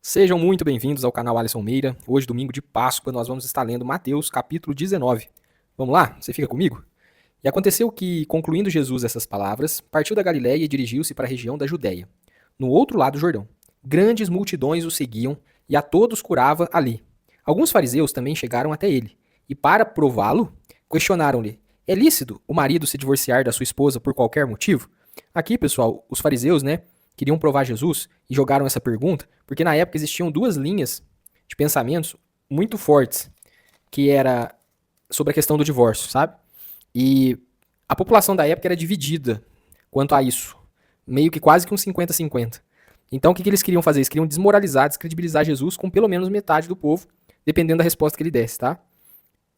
Sejam muito bem-vindos ao canal Alisson Meira. Hoje, domingo de Páscoa, nós vamos estar lendo Mateus, capítulo 19. Vamos lá? Você fica comigo? E aconteceu que, concluindo Jesus essas palavras, partiu da Galiléia e dirigiu-se para a região da Judéia, no outro lado do Jordão. Grandes multidões o seguiam e a todos curava ali. Alguns fariseus também chegaram até ele, e para prová-lo, questionaram-lhe: é lícito o marido se divorciar da sua esposa por qualquer motivo? Aqui, pessoal, os fariseus, queriam provar Jesus e jogaram essa pergunta, porque na época existiam duas linhas de pensamentos muito fortes, que era sobre a questão do divórcio, sabe? E a população da época era dividida quanto a isso, meio que quase que um 50-50. Então o que eles queriam fazer? Eles queriam desmoralizar, descredibilizar Jesus com pelo menos metade do povo, dependendo da resposta que ele desse, tá?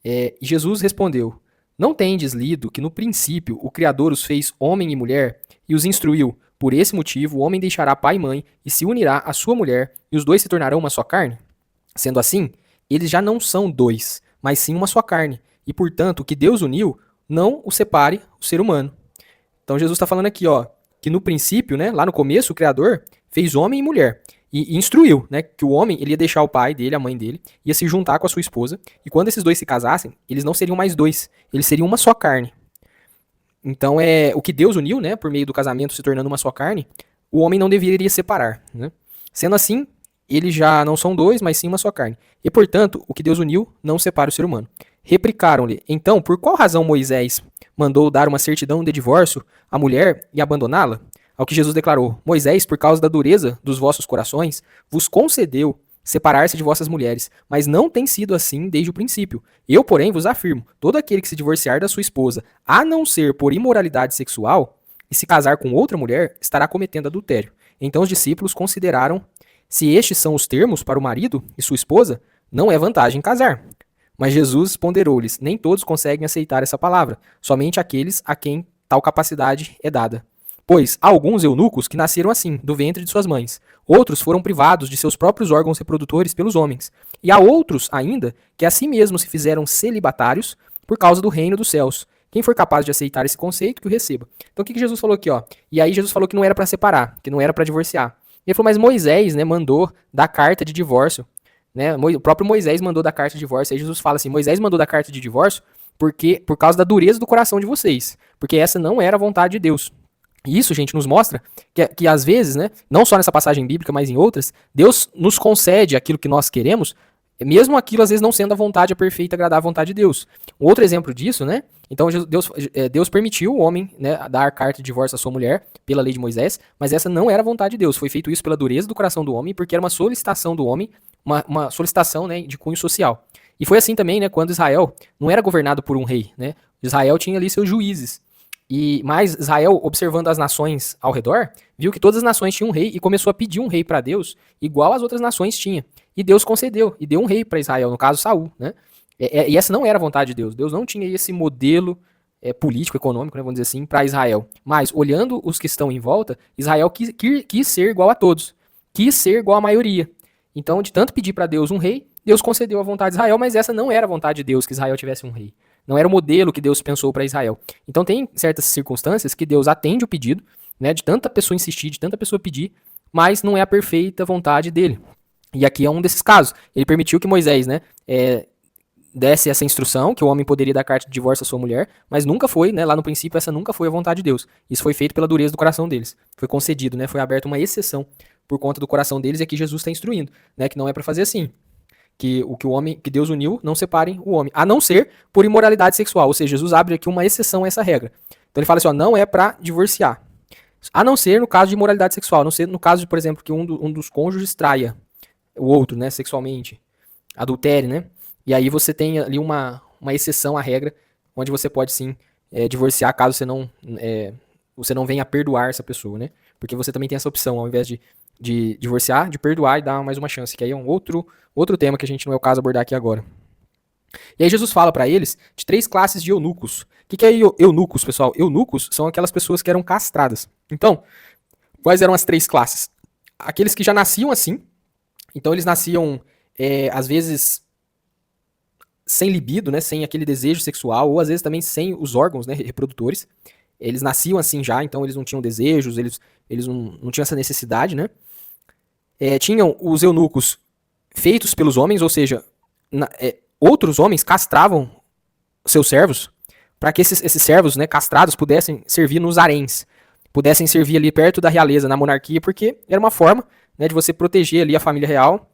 E Jesus respondeu: não tendes lido que no princípio o Criador os fez homem e mulher e os instruiu? Por esse motivo, o homem deixará pai e mãe e se unirá à sua mulher, e os dois se tornarão uma só carne? Sendo assim, eles já não são dois, mas sim uma só carne. E, portanto, o que Deus uniu, não o separe o ser humano. Então, Jesus está falando aqui, que no princípio, lá no começo, o Criador fez homem e mulher. E instruiu, que o homem ele ia deixar o pai dele, a mãe dele, ia se juntar com a sua esposa. E quando esses dois se casassem, eles não seriam mais dois, eles seriam uma só carne. Então, o que Deus uniu, por meio do casamento se tornando uma só carne, o homem não deveria separar. Sendo assim, eles já não são dois, mas sim uma só carne. E, portanto, o que Deus uniu não separa o ser humano. Replicaram-lhe: então, por qual razão Moisés mandou dar uma certidão de divórcio à mulher e abandoná-la? Ao que Jesus declarou: Moisés, por causa da dureza dos vossos corações, vos concedeu separar-se de vossas mulheres, mas não tem sido assim desde o princípio. Eu, porém, vos afirmo: todo aquele que se divorciar da sua esposa, a não ser por imoralidade sexual, e se casar com outra mulher, estará cometendo adultério. Então os discípulos consideraram: se estes são os termos para o marido e sua esposa, não é vantagem casar. Mas Jesus ponderou-lhes: nem todos conseguem aceitar essa palavra, somente aqueles a quem tal capacidade é dada. Pois há alguns eunucos que nasceram assim, do ventre de suas mães. Outros foram privados de seus próprios órgãos reprodutores pelos homens. E há outros ainda que a si mesmos se fizeram celibatários por causa do reino dos céus. Quem for capaz de aceitar esse conceito, que o receba. Então o que Jesus falou aqui, E aí Jesus falou que não era para separar, que não era para divorciar. E ele falou: mas Moisés, mandou dar carta de divórcio. O próprio Moisés mandou dar carta de divórcio. Aí Jesus fala assim: Moisés mandou dar carta de divórcio por causa da dureza do coração de vocês. Porque essa não era a vontade de Deus. E isso, gente, nos mostra que às vezes, não só nessa passagem bíblica, mas em outras, Deus nos concede aquilo que nós queremos, mesmo aquilo às vezes não sendo a vontade a perfeita, agradar a vontade de Deus. Um outro exemplo disso, então Deus permitiu o homem, dar carta de divórcio à sua mulher pela lei de Moisés, mas essa não era a vontade de Deus. Foi feito isso pela dureza do coração do homem, porque era uma solicitação do homem, uma solicitação, de cunho social. E foi assim também, quando Israel não era governado por um rei, Israel tinha ali seus juízes. Mas Israel, observando as nações ao redor, viu que todas as nações tinham um rei e começou a pedir um rei para Deus, igual as outras nações tinham. E Deus concedeu, e deu um rei para Israel, no caso Saul. E essa não era a vontade de Deus. Deus não tinha esse modelo político, econômico, vamos dizer assim, para Israel. Mas, olhando os que estão em volta, Israel quis ser igual a todos. Quis ser igual à maioria. Então, de tanto pedir para Deus um rei, Deus concedeu a vontade de Israel, mas essa não era a vontade de Deus, que Israel tivesse um rei. Não era o modelo que Deus pensou para Israel. Então tem certas circunstâncias que Deus atende o pedido, de tanta pessoa insistir, de tanta pessoa pedir, mas não é a perfeita vontade dele. E aqui é um desses casos. Ele permitiu que Moisés, desse essa instrução, que o homem poderia dar carta de divórcio à sua mulher, mas nunca foi, lá no princípio, essa nunca foi a vontade de Deus. Isso foi feito pela dureza do coração deles. Foi concedido, foi aberta uma exceção por conta do coração deles, e aqui Jesus está instruindo, que não é para fazer assim. Que Deus uniu, não separem o homem, a não ser por imoralidade sexual. Ou seja, Jesus abre aqui uma exceção a essa regra. Então ele fala assim: não é para divorciar, a não ser no caso de imoralidade sexual, a não ser no caso de, por exemplo, que um dos cônjuges traia o outro, sexualmente, adultério, e aí você tem ali uma exceção à regra, onde você pode sim divorciar caso você não venha a perdoar essa pessoa, porque você também tem essa opção, ao invés de divorciar, de perdoar e dar mais uma chance, que aí é um outro tema que a gente não é o caso abordar aqui agora. E aí Jesus fala para eles de 3 classes de eunucos. O que é eunucos, pessoal? Eunucos são aquelas pessoas que eram castradas. Então, quais eram as 3 classes? Aqueles que já nasciam assim, então eles nasciam, às vezes, sem libido, sem aquele desejo sexual, ou às vezes também sem os órgãos reprodutores. Eles nasciam assim já, então eles não tinham desejos, eles não tinham essa necessidade, tinham os eunucos feitos pelos homens, ou seja, outros homens castravam seus servos para que esses servos, né, castrados pudessem servir nos haréns, pudessem servir ali perto da realeza, na monarquia, porque era uma forma, né, de você proteger ali a família real,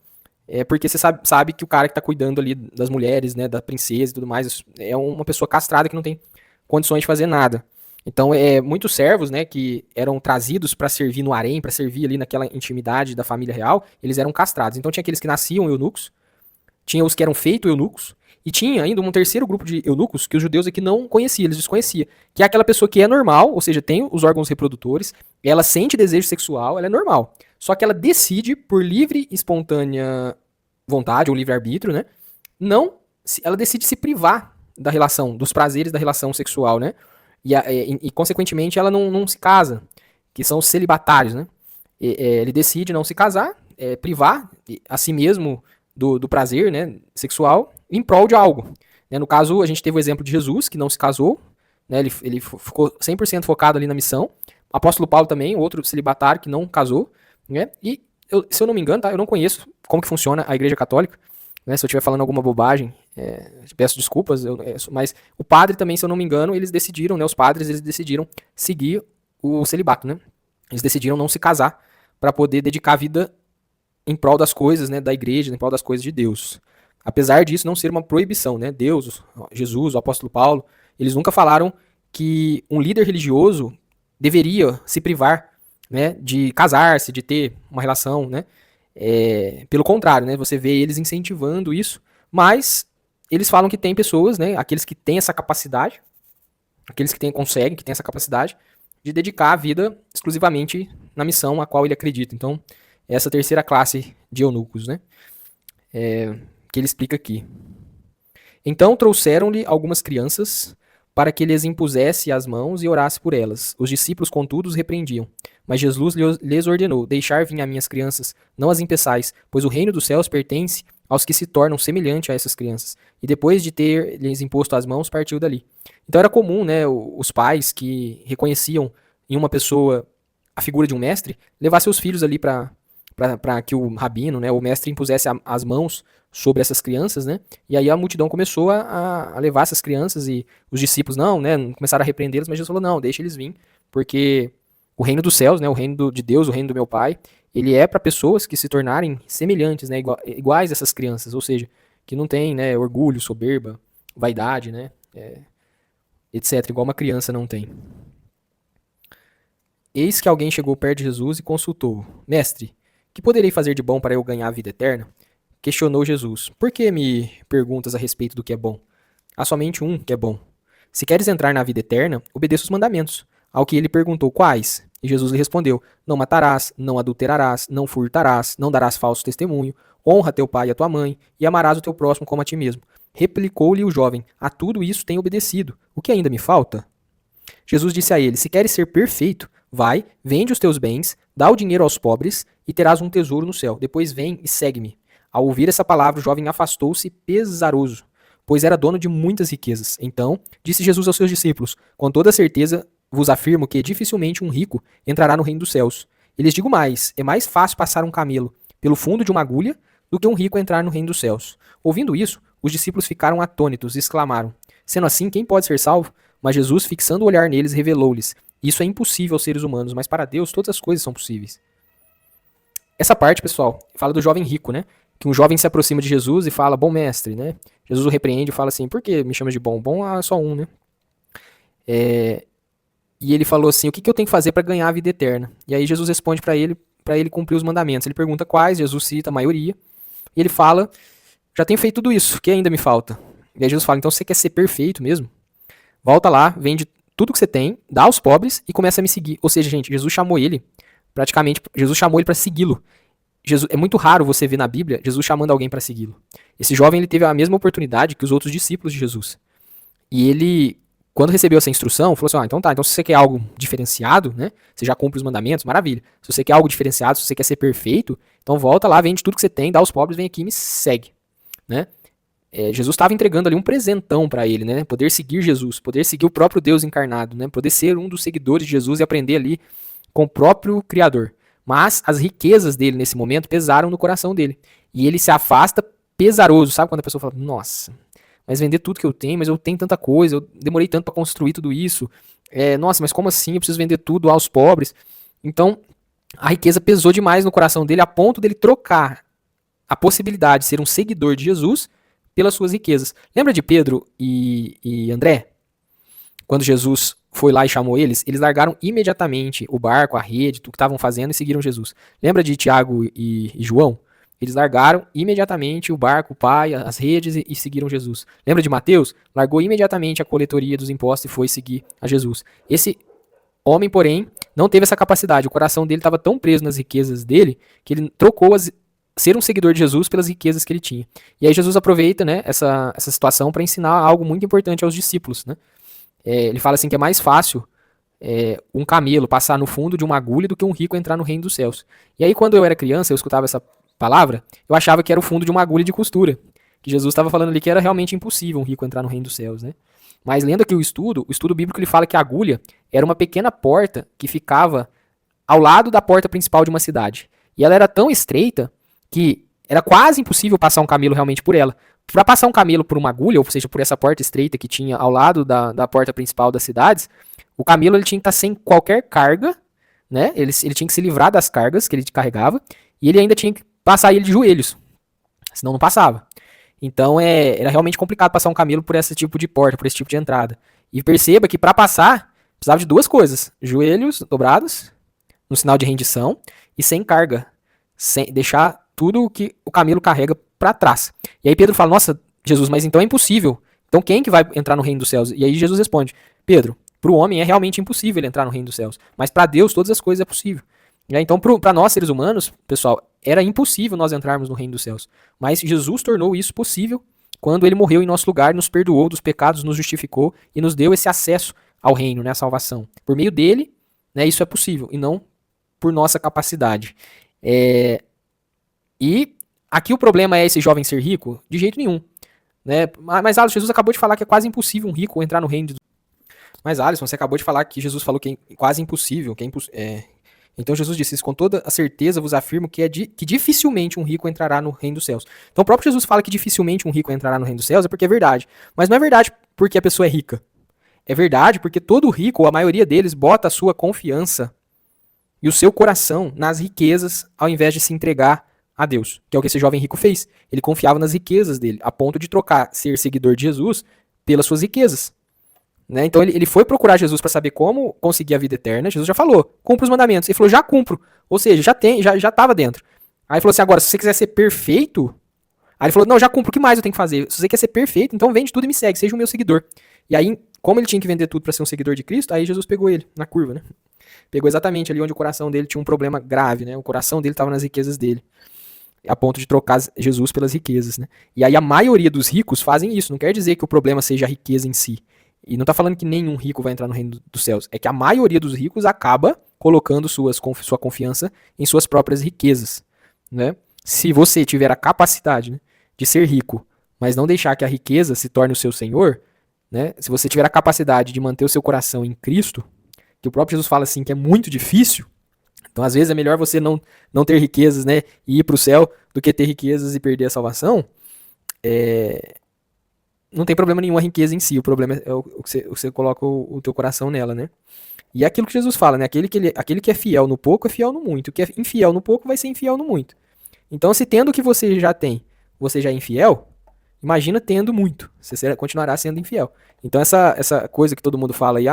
porque você sabe que o cara que está cuidando ali das mulheres, né, da princesa e tudo mais, é uma pessoa castrada que não tem condições de fazer nada. Então, muitos servos, né, que eram trazidos para servir no harém, para servir ali naquela intimidade da família real, eles eram castrados. Então, tinha aqueles que nasciam eunucos, tinha os que eram feitos eunucos, e tinha ainda um terceiro grupo de eunucos que os judeus aqui não conheciam, eles desconheciam, que é aquela pessoa que é normal, ou seja, tem os órgãos reprodutores, ela sente desejo sexual, ela é normal. Só que ela decide, por livre e espontânea vontade, ou livre-arbítrio, né, ela decide se privar da relação, dos prazeres da relação sexual, né, e consequentemente, ela não se casa, que são os celibatários, né, ele decide não se casar, privar a si mesmo do prazer, né, sexual em prol de algo. Né? No caso, a gente teve o exemplo de Jesus, que não se casou, né, ele ficou 100% focado ali na missão. O apóstolo Paulo também, outro celibatário que não casou. Né? E, se eu não me engano, tá, eu não conheço como que funciona a Igreja Católica. Né? Se eu estiver falando alguma bobagem, peço desculpas, mas o padre também, se eu não me engano, eles decidiram, né, os padres eles decidiram seguir o celibato. Né? Eles decidiram não se casar para poder dedicar a vida em prol das coisas, né, da igreja, em prol das coisas de Deus. Apesar disso não ser uma proibição, né? Deus, Jesus, o apóstolo Paulo, eles nunca falaram que um líder religioso deveria se privar, né, de casar-se, de ter uma relação, né? Pelo contrário, né? Você vê eles incentivando isso, mas eles falam que tem pessoas, né, aqueles que têm essa capacidade, aqueles que conseguem, que têm essa capacidade de dedicar a vida exclusivamente na missão a qual ele acredita. Então, essa terceira classe de eunucos, né? Que ele explica aqui. Então trouxeram-lhe algumas crianças para que lhes impusesse as mãos e orasse por elas. Os discípulos, contudo, os repreendiam. Mas Jesus lhes ordenou: deixar vir a minhas crianças, não as impeçais, pois o reino dos céus pertence aos que se tornam semelhantes a essas crianças. E depois de ter lhes imposto as mãos, partiu dali. Então era comum, né, os pais que reconheciam em uma pessoa a figura de um mestre, levar seus filhos ali para que o rabino, né, o mestre, impusesse as mãos sobre essas crianças, né? E aí a multidão começou a levar essas crianças, e os discípulos não começaram a repreendê-los, mas Jesus falou: não, deixa eles vir, porque o reino dos céus, né, o reino de Deus, o reino do meu Pai, ele é para pessoas que se tornarem semelhantes, né, iguais a essas crianças, ou seja, que não tem, né, orgulho, soberba, vaidade, né, etc, igual uma criança não tem. Eis que alguém chegou perto de Jesus e consultou: mestre, que poderei fazer de bom para eu ganhar a vida eterna? Questionou Jesus: por que me perguntas a respeito do que é bom? Há somente um que é bom. Se queres entrar na vida eterna, obedeça os mandamentos. Ao que ele perguntou: quais? E Jesus lhe respondeu: não matarás, não adulterarás, não furtarás, não darás falso testemunho, honra teu pai e a tua mãe, e amarás o teu próximo como a ti mesmo. Replicou-lhe o jovem: a tudo isso tenho obedecido. O que ainda me falta? Jesus disse a ele: se queres ser perfeito, vai, vende os teus bens, dá o dinheiro aos pobres e terás um tesouro no céu. Depois vem e segue-me. Ao ouvir essa palavra, o jovem afastou-se pesaroso, pois era dono de muitas riquezas. Então, disse Jesus aos seus discípulos: com toda certeza vos afirmo que dificilmente um rico entrará no reino dos céus. E lhes digo mais: é mais fácil passar um camelo pelo fundo de uma agulha do que um rico entrar no reino dos céus. Ouvindo isso, os discípulos ficaram atônitos e exclamaram: sendo assim, quem pode ser salvo? Mas Jesus, fixando o olhar neles, revelou-lhes: isso é impossível aos seres humanos, mas para Deus todas as coisas são possíveis. Essa parte, pessoal, fala do jovem rico, né? Que um jovem se aproxima de Jesus e fala: bom mestre, né? Jesus o repreende e fala assim: por que me chama de bom? Bom é só um, né? E ele falou assim: o que eu tenho que fazer para ganhar a vida eterna? E aí Jesus responde para ele cumprir os mandamentos. Ele pergunta quais, Jesus cita a maioria, e ele fala: já tenho feito tudo isso, o que ainda me falta? E aí Jesus fala: então você quer ser perfeito mesmo? Volta lá, vende tudo que você tem, dá aos pobres e começa a me seguir. Ou seja, gente, Jesus chamou ele para segui-lo. É muito raro você ver na Bíblia Jesus chamando alguém para segui-lo. Esse jovem ele teve a mesma oportunidade que os outros discípulos de Jesus. E ele, quando recebeu essa instrução, falou assim: então tá, então se você quer algo diferenciado, né? Você já cumpre os mandamentos, maravilha. Se você quer algo diferenciado, se você quer ser perfeito, então volta lá, vende tudo que você tem, dá aos pobres, vem aqui e me segue, né? Jesus estava entregando ali um presentão para ele, né? Poder seguir Jesus, poder seguir o próprio Deus encarnado, né? Poder ser um dos seguidores de Jesus e aprender ali com o próprio Criador. Mas as riquezas dele nesse momento pesaram no coração dele. E ele se afasta pesaroso, sabe? Quando a pessoa fala, nossa, mas vender tudo que eu tenho, mas eu tenho tanta coisa, eu demorei tanto para construir tudo isso. Nossa, mas como assim? Eu preciso vender tudo aos pobres. Então, a riqueza pesou demais no coração dele a ponto dele trocar a possibilidade de ser um seguidor de Jesus pelas suas riquezas. Lembra de Pedro e André? Quando Jesus foi lá e chamou eles, eles largaram imediatamente o barco, a rede, tudo que estavam fazendo e seguiram Jesus. Lembra de Tiago e João? Eles largaram imediatamente o barco, o pai, as redes e seguiram Jesus. Lembra de Mateus? Largou imediatamente a coletoria dos impostos e foi seguir a Jesus. Esse homem, porém, não teve essa capacidade. O coração dele estava tão preso nas riquezas dele que ele trocou ser um seguidor de Jesus pelas riquezas que ele tinha. E aí Jesus aproveita, né, essa situação para ensinar algo muito importante aos discípulos, né? Ele fala assim que é mais fácil um camelo passar no fundo de uma agulha do que um rico entrar no reino dos céus. E aí quando eu era criança, eu escutava essa palavra, eu achava que era o fundo de uma agulha de costura. Que Jesus estava falando ali que era realmente impossível um rico entrar no reino dos céus, né? Mas lendo aqui o estudo bíblico ele fala que a agulha era uma pequena porta que ficava ao lado da porta principal de uma cidade. E ela era tão estreita que era quase impossível passar um camelo realmente por ela. Para passar um camelo por uma agulha, ou seja, por essa porta estreita que tinha ao lado da porta principal das cidades, o camelo ele tinha que estar sem qualquer carga, né? Ele tinha que se livrar das cargas que ele carregava, e ele ainda tinha que passar ele de joelhos, senão não passava. Então era realmente complicado passar um camelo por esse tipo de porta, por esse tipo de entrada. E perceba que para passar, precisava de duas coisas: joelhos dobrados, no sinal de rendição, e sem carga, sem deixar tudo o que o camelo carrega para trás. E aí Pedro fala, nossa, Jesus, mas então é impossível. Então quem que vai entrar no reino dos céus? E aí Jesus responde, Pedro, para o homem é realmente impossível ele entrar no reino dos céus, mas para Deus todas as coisas é possível. Então para nós seres humanos, pessoal, era impossível nós entrarmos no reino dos céus. Mas Jesus tornou isso possível quando ele morreu em nosso lugar, nos perdoou dos pecados, nos justificou e nos deu esse acesso ao reino, né, a salvação. Por meio dele, né, isso é possível, e não por nossa capacidade. E aqui o problema é esse jovem ser rico? De jeito nenhum. Né? Mas Alisson, Jesus acabou de falar que é quase impossível um rico entrar no reino de Deus. Mas Alisson, você acabou de falar que Jesus falou que é quase impossível. Então Jesus disse isso, com toda a certeza vos afirmo que dificilmente um rico entrará no reino dos céus. Então o próprio Jesus fala que dificilmente um rico entrará no reino dos céus, é porque é verdade. Mas não é verdade porque a pessoa é rica. É verdade porque todo rico, ou a maioria deles, bota a sua confiança e o seu coração nas riquezas ao invés de se entregar a Deus, que é o que esse jovem rico fez. Ele confiava nas riquezas dele, a ponto de trocar ser seguidor de Jesus pelas suas riquezas. Né? Então ele foi procurar Jesus para saber como conseguir a vida eterna. Jesus já falou, cumpra os mandamentos. Ele falou, já cumpro. Ou seja, já estava dentro. Aí ele falou assim, agora, se você quiser ser perfeito... Aí ele falou, não, já cumpro, o que mais eu tenho que fazer? Se você quer ser perfeito, então vende tudo e me segue, seja o meu seguidor. E aí, como ele tinha que vender tudo para ser um seguidor de Cristo, aí Jesus pegou ele na curva, né? Pegou exatamente ali onde o coração dele tinha um problema grave, né? O coração dele estava nas riquezas dele, a ponto de trocar Jesus pelas riquezas, né? E aí a maioria dos ricos fazem isso. Não quer dizer que o problema seja a riqueza em si. E não está falando que nenhum rico vai entrar no reino dos céus. É que a maioria dos ricos acaba colocando sua confiança em suas próprias riquezas, né? Se você tiver a capacidade, né, de ser rico, mas não deixar que a riqueza se torne o seu senhor, né? Se você tiver a capacidade de manter o seu coração em Cristo, que o próprio Jesus fala assim que é muito difícil. Então, às vezes, é melhor você não ter riquezas, né, e ir para o céu do que ter riquezas e perder a salvação. Não tem problema nenhum a riqueza em si. O problema é o que você coloca o teu coração nela, né? E é aquilo que Jesus fala, né? Aquele que é fiel no pouco é fiel no muito. O que é infiel no pouco vai ser infiel no muito. Então, se tendo o que você já tem, você já é infiel, imagina tendo muito. Você continuará sendo infiel. Então, essa coisa que todo mundo fala aí,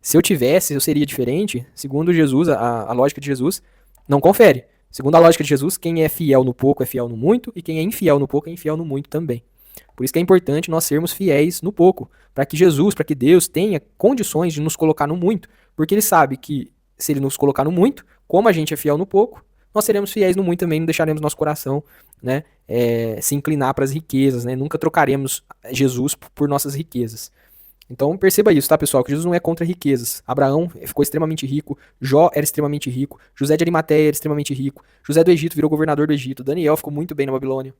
se eu tivesse, eu seria diferente, segundo Jesus, a lógica de Jesus, não confere. Segundo a lógica de Jesus, quem é fiel no pouco é fiel no muito, e quem é infiel no pouco é infiel no muito também. Por isso que é importante nós sermos fiéis no pouco, para que Jesus, para que Deus tenha condições de nos colocar no muito, porque Ele sabe que se Ele nos colocar no muito, como a gente é fiel no pouco, nós seremos fiéis no muito também, não deixaremos nosso coração, né, se inclinar para as riquezas, né, nunca trocaremos Jesus por nossas riquezas. Então perceba isso, tá, pessoal? Que Jesus não é contra riquezas. Abraão ficou extremamente rico, Jó era extremamente rico, José de Arimateia era extremamente rico, José do Egito virou governador do Egito, Daniel ficou muito bem na Babilônia,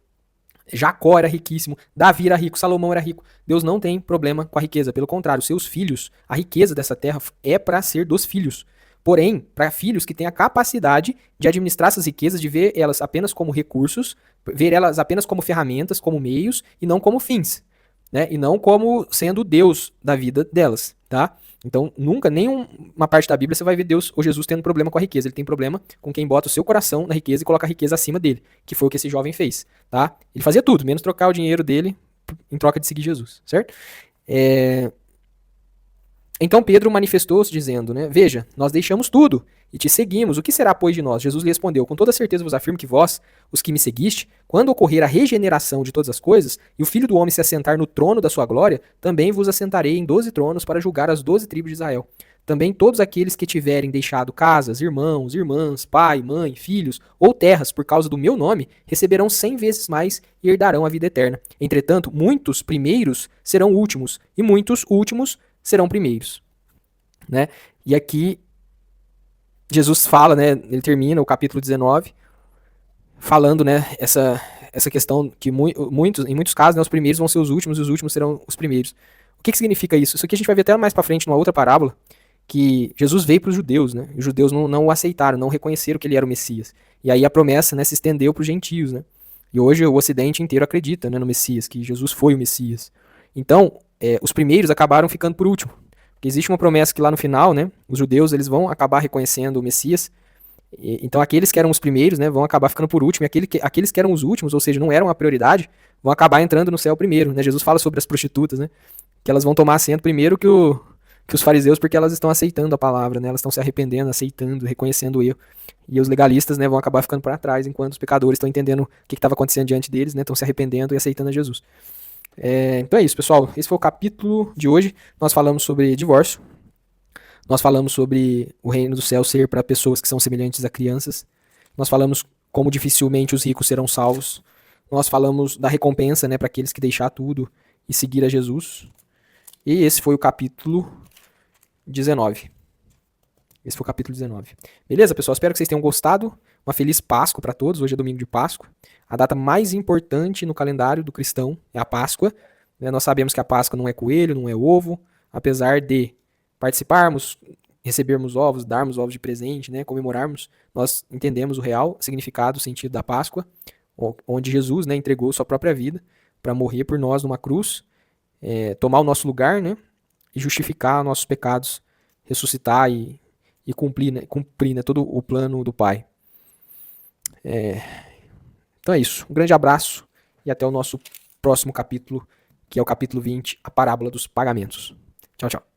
Jacó era riquíssimo, Davi era rico, Salomão era rico. Deus não tem problema com a riqueza, pelo contrário, seus filhos, a riqueza dessa terra é para ser dos filhos. porém, para filhos que têm a capacidade de administrar essas riquezas, de ver elas apenas como recursos, ver elas apenas como ferramentas, como meios, e não como fins, né? E não como sendo o Deus da vida delas, tá? Então, nunca, nenhuma parte da Bíblia você vai ver Deus ou Jesus tendo problema com a riqueza. Ele tem problema com quem bota o seu coração na riqueza e coloca a riqueza acima dele, que foi o que esse jovem fez, tá? Ele fazia tudo, menos trocar o dinheiro dele em troca de seguir Jesus, certo? Então Pedro manifestou-se dizendo, né, veja, nós deixamos tudo e te seguimos, o que será, pois, de nós? Jesus lhe respondeu, com toda certeza vos afirmo que vós, os que me seguiste, quando ocorrer a regeneração de todas as coisas, e o Filho do Homem se assentar no trono da sua glória, também vos assentarei em 12 tronos para julgar as 12 tribos de Israel. Também todos aqueles que tiverem deixado casas, irmãos, irmãs, pai, mãe, filhos ou terras por causa do meu nome, receberão 100 vezes mais e herdarão a vida eterna. Entretanto, muitos primeiros serão últimos, e muitos últimos serão primeiros, né? E aqui Jesus fala, né? Ele termina o capítulo 19 falando, né? Essa questão que em muitos casos, né, os primeiros vão ser os últimos e os últimos serão os primeiros. O que significa isso? Isso aqui a gente vai ver até mais para frente numa outra parábola, que Jesus veio para os judeus, né? Os judeus não o aceitaram, não reconheceram que ele era o Messias. E aí a promessa, né, se estendeu para os gentios, né? E hoje o Ocidente inteiro acredita, né, no Messias, que Jesus foi o Messias. Então, os primeiros acabaram ficando por último. Porque existe uma promessa que lá no final, né, os judeus eles vão acabar reconhecendo o Messias. Então aqueles que eram os primeiros, né, vão acabar ficando por último. E aqueles que eram os últimos, ou seja, não eram a prioridade, vão acabar entrando no céu primeiro. Né? Jesus fala sobre as prostitutas, né, que elas vão tomar assento primeiro que os fariseus, porque elas estão aceitando a palavra, né, elas estão se arrependendo, aceitando, reconhecendo o erro. E os legalistas, né, vão acabar ficando para trás, enquanto os pecadores estão entendendo o que estava acontecendo diante deles, né, estão se arrependendo e aceitando a Jesus. Então é isso, pessoal. Esse foi o capítulo de hoje. Nós falamos sobre divórcio. Nós falamos sobre o reino do céu ser para pessoas que são semelhantes a crianças. Nós falamos como dificilmente os ricos serão salvos. Nós falamos da recompensa, né, para aqueles que deixar tudo e seguir a Jesus. E esse foi o capítulo 19. Esse foi o capítulo 19. Beleza, pessoal? Espero que vocês tenham gostado. Uma feliz Páscoa para todos. Hoje é domingo de Páscoa. A data mais importante no calendário do cristão é a Páscoa. Nós sabemos que a Páscoa não é coelho, não é ovo. Apesar de participarmos, recebermos ovos, darmos ovos de presente, né, comemorarmos, nós entendemos o real significado, o sentido da Páscoa, onde Jesus, né, entregou sua própria vida para morrer por nós numa cruz, tomar o nosso lugar, né, e justificar nossos pecados, ressuscitar e cumprir, né, todo o plano do Pai. Então é isso. Um grande abraço e até o nosso próximo capítulo, que é o capítulo 20, a parábola dos pagamentos. Tchau, tchau.